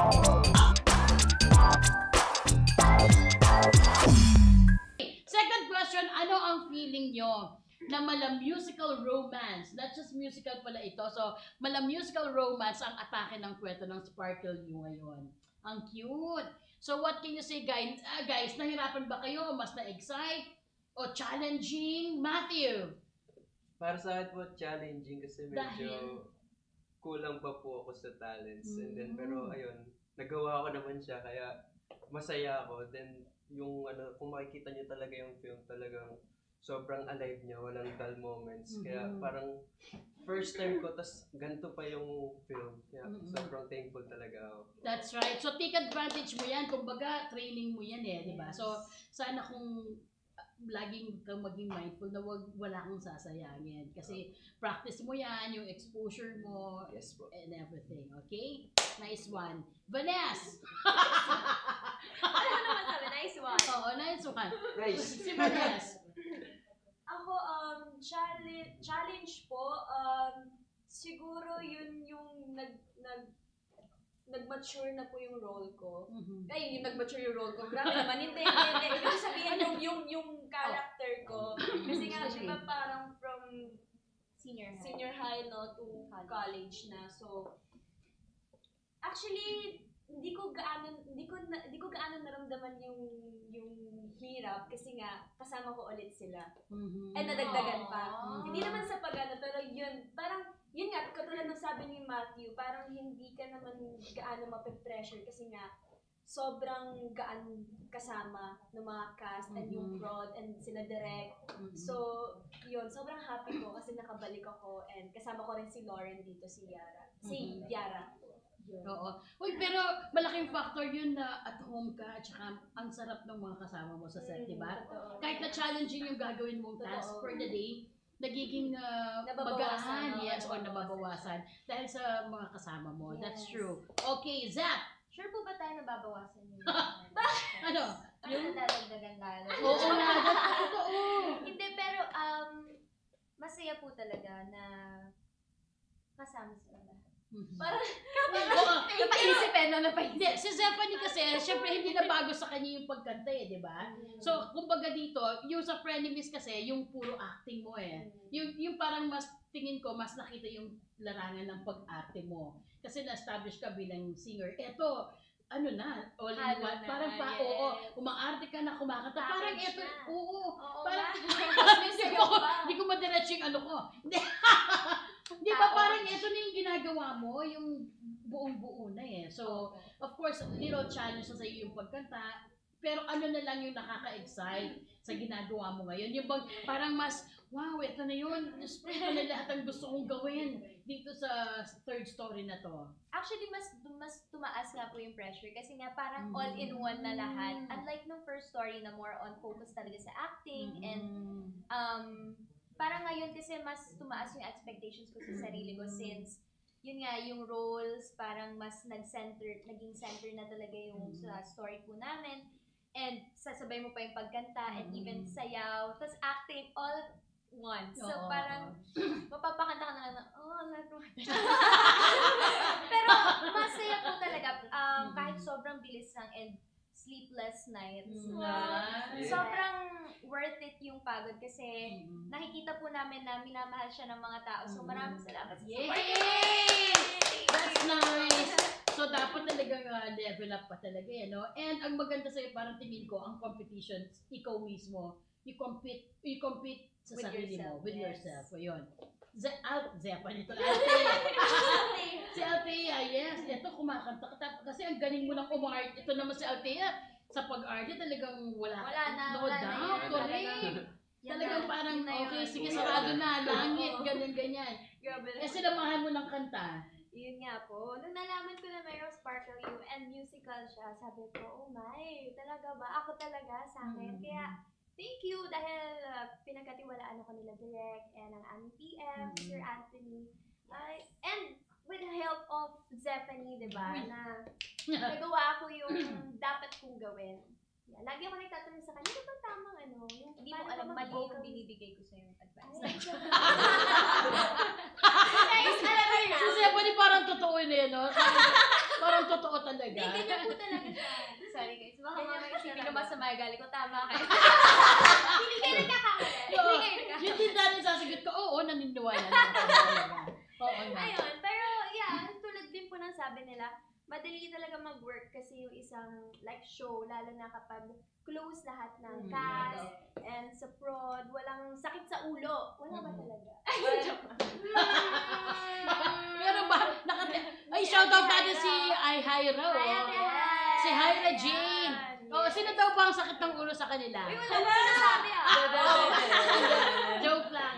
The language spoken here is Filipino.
Second question, ano ang feeling nyo na mala-musical romance? Not just musical pala ito. So, mala-musical romance ang atake ng kwento ng Sparkle You ngayon. Ang cute! So, what can you say, guys? Guys, nahirapan ba kayo? Mas na-excite? O challenging? Matthew? Para sa akin po, challenging kasi medyo Dahil? kulang pa po ako sa talents. And then, pero ayun, nagawa ko naman siya, kaya masaya ako. Then, yung kung makikita niyo talaga yung film, talagang sobrang alive niya, walang dull moments. Kaya parang first time ko, tas ganito pa yung film. Kaya sobrang thankful talaga ako. That's right. So, take advantage mo yan. Kumbaga, training mo yan di ba? So, sana kung laging kang maging mindful na wala kang sasayangin. Kasi practice mo yan, yung exposure mo, Yes po. and everything. Okay? Nice one. Vanessa! Ano naman sabi? Nice one. Oo, nice one. Nice. Si Vanessa. Ako, challenge po, siguro yun yung nag-mature na po yung role ko. Ay, yung nag-mature yung role ko. Grabe naman, hindi. Ibig sabihin yung character ko. Kasi nga, di ba parang from senior high no, to college na. So, actually, hindi ko gaano naramdaman yung hirap kasi nga kasama ko ulit sila. And nadagdagan pa. Hindi naman sa pero yun, parang yun nga, katulad ng sabi ni Matthew, parang hindi ka naman gaano mape-pressure kasi nga sobrang gaan kasama ng mga cast and yung prod and sila direct. So, yun, sobrang happy ko kasi nakabalik ako and kasama ko rin si Lauren dito, si Yara. Si Yara. Oo. Uy, pero malaking factor yun na at home ka at saka ang sarap ng mga kasama mo sa set, di ba? Kahit na challenging yung gagawin mong task for the day, nagiging magaan, yes, or nababawasan dahil sa mga kasama mo. Yes. That's true. Okay, Zap! Sure po ba tayo nababawasan yung Ano? yung dadagdagan tayo? Oo nga, totoo. Hindi, pero masaya po talaga na kasama sila lahat. Parang, napaisip hindi, si Zephanie kasi, syempre hindi na bago sa kanya yung pagkanta di ba? So, kumbaga dito, yung sa Frenemies kasi, yung puro acting mo Yung parang mas, tingin ko, mas nakita yung larangan ng pag-arte mo. Kasi na-establish ka bilang singer. Eto, all in one. Parang umaarte ka na, kumakanta. Parang eto, parang, hindi ko madiretso yung ko. Di ba parang ito na yung ginagawa mo, yung buong-buo na So, of course, little challenge na sa iyo yung pagkanta, pero ano na lang yung nakaka-excite sa ginagawa mo ngayon. Yung bang parang mas, wow, ito na yun. Ito na lahat ang gusto kong gawin dito sa third story na to. Actually, mas tumaas nga po yung pressure kasi nga parang all-in-one na lahat. Unlike nung first story na more on focus talaga sa acting and parang ngayon kasi mas tumaas yung expectations ko sa sarili ko since yun nga, yung roles parang mas naging center na talaga yung sa story po namin. And sasabay mo pa yung pagkanta and even sayaw, tapos acting all at once. So parang mapapakanta ka na lang na, pero masaya po talaga kahit sobrang bilis lang and sleepless nights. Sobrang worth it yung pagod kasi nakikita po namin na minamahal siya ng mga tao. So maraming salamat sa support. Yay! That's nice! So dapat talagang level up pa talaga And ang maganda sa'yo, parang tingin ko, ang competition, ikaw mismo, you compete sa With sarili yourself, mo, with yes. yourself. So yun. Zephanie ito, Althea. Si Althea, yes. Ito, kumakanta ka. Kasi ang galing mo ng umart. Ito naman si Althea, sa pag-arte talagang wala na. No doubt. Correct. Talagang parang, okay, sige, sarado na, langit, ganyan. Sinamahan mo ng kanta. Yun nga po. Nung nalaman ko na mayroong Sparkle You and musical siya, sabi ko, oh my, talaga ba? Ako talaga sa akin. Kaya, thank you dahil pinagkatiwalaan ako nila Direk and ang aming PM, Sir Anthony. And with the help of Zephanie, diba, na nagawa ko yung dapat kong gawin. Yeah, lagi ako nagtatanong sa kanya, ano ba tamang yung Hindi mo alam, mali yung binibigay ko sa'yo advice. Guys, alam mo na. Si Zephanie parang totoo parang totoo talaga. ganyan po talaga siya. Sorry guys, baka Ganyan mamaya po isipin talaga. na masama yung galing ko. Tama kayo. Hindi kayo nagkakamali. Oo, Hindi kayo nagkakamali. yun din dati sasagot ko, oo, naniniwala na ako talaga. Oo nga. Ayun, pero yeah, tulad din po ng sabi nila, madali talaga mag-work kasi yung isang like show, lalo na kapag close lahat ng cast and sa prod, walang sakit sa ulo. Wala ba talaga? Meron ba? Ay, shoutout natin si Hyra. Si Hyra Jane. Oo, sino daw ba ang sakit ng ulo sa kanila? Uy, wala ko sinasabi ah. Joke lang.